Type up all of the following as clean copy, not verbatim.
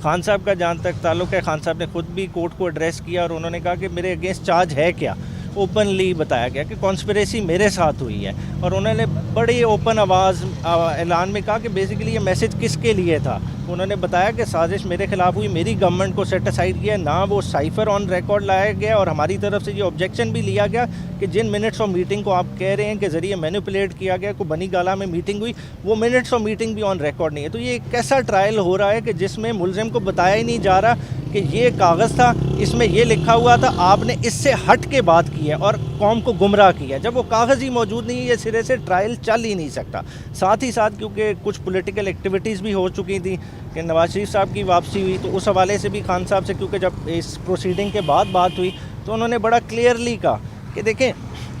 خان صاحب کا جہاں تک تعلق ہے، خان صاحب نے خود بھی کورٹ کو ایڈریس کیا اور انہوں نے کہا کہ میرے اگینسٹ چارج ہے کیا، اوپنلی بتایا گیا کہ کانسپریسی میرے ساتھ ہوئی ہے، اور انہوں نے بڑی اوپن آواز اعلان میں کہا کہ بیسیکلی یہ میسج کس کے لیے تھا. انہوں نے بتایا کہ سازش میرے خلاف ہوئی، میری گورنمنٹ کو سیٹ اسائڈ کیا، نہ وہ سائفر آن ریکارڈ لایا گیا، اور ہماری طرف سے یہ آبجیکشن بھی لیا گیا کہ جن منٹس آف میٹنگ کو آپ کہہ رہے ہیں کہ ذریعے مینیپولیٹ کیا گیا، کو بنی گالا میں میٹنگ ہوئی، وہ منٹس آف میٹنگ بھی آن ریکارڈ نہیں ہے. تو یہ ایک ایسا ٹرائل ہو رہا ہے کہ جس میں ملزم کو بتایا ہی نہیں جا رہا کہ یہ کاغذ تھا، اس میں یہ لکھا ہوا تھا، آپ نے اس سے ہٹ کے بات کی ہے اور قوم کو گمراہ کیا. جب وہ کاغذ ہی موجود نہیں ہے، یہ سرے سے ٹرائل چل ہی نہیں سکتا. ساتھ ہی ساتھ کیونکہ کچھ پولیٹیکل ایکٹیویٹیز بھی ہو چکی تھیں کہ نواز شریف صاحب کی واپسی ہوئی، تو اس حوالے سے بھی خان صاحب سے کیونکہ جب اس پروسیڈنگ کے بعد بات ہوئی تو انہوں نے بڑا کلیئرلی کہا کہ دیکھیں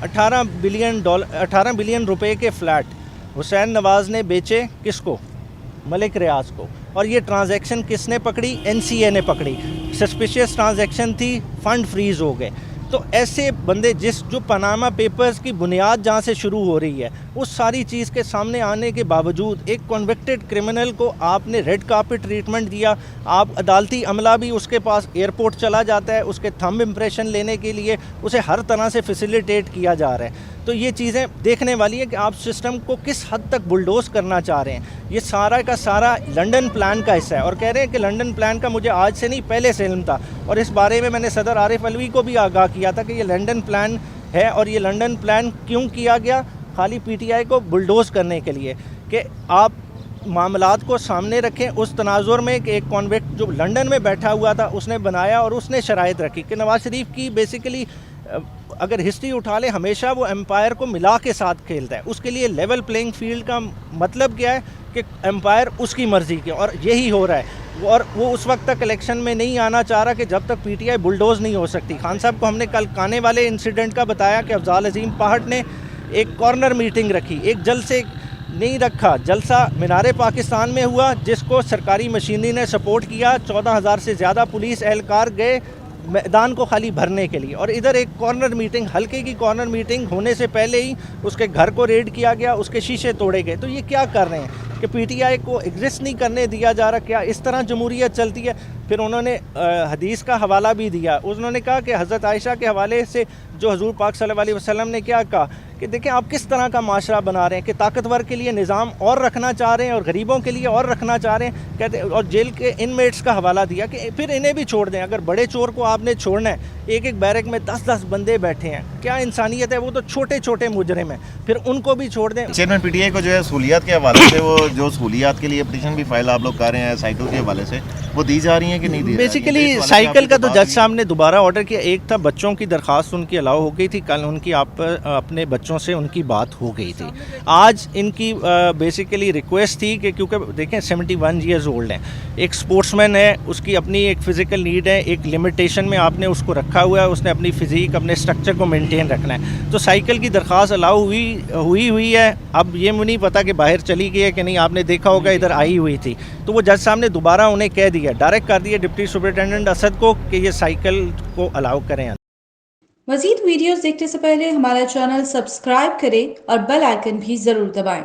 18 بلین روپے کے فلیٹ حسین نواز نے بیچے کس کو؟ ملک ریاض کو. اور یہ ٹرانزیکشن کس نے پکڑی؟ این سی اے نے پکڑی. سسپیشیس ٹرانزیکشن تھی، فنڈ فریز ہو گئے. تو ایسے بندے جو پاناما پیپرز کی بنیاد جہاں سے شروع ہو رہی ہے، اس ساری چیز کے سامنے آنے کے باوجود ایک کنوکٹڈ کرمنل کو آپ نے ریڈ کارپٹ ٹریٹمنٹ دیا. آپ عدالتی عملہ بھی اس کے پاس ایئرپورٹ چلا جاتا ہے اس کے تھمب امپریشن لینے کے لیے، اسے ہر طرح سے فیسیلیٹیٹ کیا جا رہا ہے. تو یہ چیزیں دیکھنے والی ہے کہ آپ سسٹم کو کس حد تک بلڈوز کرنا چاہ رہے ہیں. یہ سارا کا سارا لنڈن پلان کا حصہ ہے، اور کہہ رہے ہیں کہ لنڈن پلان کا مجھے آج سے نہیں پہلے سے علم تھا، اور اس بارے میں نے صدر عارف علوی کو بھی آگاہ کیا تھا کہ یہ لنڈن پلان ہے. اور یہ لنڈن پلان کیوں کیا گیا؟ خالی پی ٹی آئی کو بلڈوز کرنے کے لیے کہ آپ معاملات کو سامنے رکھیں اس تناظر میں کہ ایک کانویکٹ جو لنڈن میں بیٹھا ہوا تھا اس نے بنایا اور اس نے شرائط رکھی کہ نواز شریف کی بیسیکلی اگر ہسٹری اٹھا لے ہمیشہ وہ امپائر کو ملا کے ساتھ کھیلتا ہے. اس کے لیے لیول پلینگ فیلڈ کا مطلب کیا ہے کہ امپائر اس کی مرضی کے، اور یہی ہو رہا ہے. اور وہ اس وقت تک الیکشن میں نہیں آنا چاہ رہا کہ جب تک پی ٹی آئی بلڈوز نہیں ہو سکتی. خان صاحب کو ہم نے کل کانے والے انسیڈنٹ کا بتایا کہ افضال عظیم پہاڑ نے ایک کارنر میٹنگ رکھی، ایک جلسے نہیں رکھا. جلسہ مینار پاکستان میں ہوا جس کو سرکاری مشینری نے سپورٹ کیا. 14,000 سے زیادہ پولیس اہلکار گئے میدان کو خالی بھرنے کے لیے، اور ادھر ایک کارنر میٹنگ، ہلکے کی کارنر میٹنگ ہونے سے پہلے ہی اس کے گھر کو ریڈ کیا گیا، اس کے شیشے توڑے گئے. تو یہ کیا کر رہے ہیں کہ پی ٹی آئی کو ایگزسٹ نہیں کرنے دیا جا رہا؟ کیا اس طرح جمہوریت چلتی ہے؟ پھر انہوں نے حدیث کا حوالہ بھی دیا. انہوں نے کہا کہ حضرت عائشہ کے حوالے سے جو حضور پاک صلی اللہ علیہ وسلم نے کیا کہا کہ دیکھیں آپ کس طرح کا معاشرہ بنا رہے ہیں کہ طاقتور کے لیے نظام اور رکھنا چاہ رہے ہیں اور غریبوں کے لیے اور رکھنا چاہ رہے ہیں. کہتے اور جیل کے انمیٹس کا حوالہ دیا کہ پھر انہیں بھی چھوڑ دیں. اگر بڑے چور کو آپ نے چھوڑنا ہے، ایک ایک بیرک میں 10 بندے بیٹھے ہیں، کیا انسانیت ہے؟ وہ تو چھوٹے چھوٹے مجرم ہیں، پھر ان کو بھی چھوڑ دیں. چیئرمین پی ٹی آئی کو جو ہے سہولیات کے حوالے سے وہ جو سہولیات کے لیے پٹیشن بھی فائل آپ لوگ کر رہے ہیں سائیکل کے حوالے سے، وہ دی جا رہی ہیں کہ نہیں دی؟ بیسیکلی سائیکل کا تو جج صاحب نے دوبارہ آرڈر کیا. ایک تھا بچوں کی درخواست ان کی الاؤ ہو گئی تھی، کل ان کی اپنے بچوں سے ان کی بات ہو گئی تھی. آج ان کی بیسیکلی ریکویسٹ تھی کہ کیونکہ دیکھیں 71 ایئرز اولڈ ہیں، ایک سپورٹس مین ہے، اس کی اپنی ایک فزیکل نیڈ ہے، ایک لمیٹیشن میں آپ نے اس کو رکھا ہوا ہے، اس نے اپنی فزیک اپنے اسٹرکچر کو مینٹین رکھنا ہے. تو سائیکل کی درخواست الاؤ ہوئی ہے. اب یہ مجھے نہیں پتا کہ باہر چلی گئی ہے کہ نہیں، آپ نے دیکھا ہوگا ادھر آئی ہوئی تھی. تو وہ جج صاحب نے دوبارہ انہیں کہہ دیا، ڈائریکٹ کر دیا ڈپٹی سپرنٹینڈنٹ اسد کو کہ یہ سائیکل کو الاؤ کریں. مزید ویڈیوز دیکھنے سے پہلے ہمارا چینل سبسکرائب کریں اور بیل آئیکن بھی ضرور دبائیں.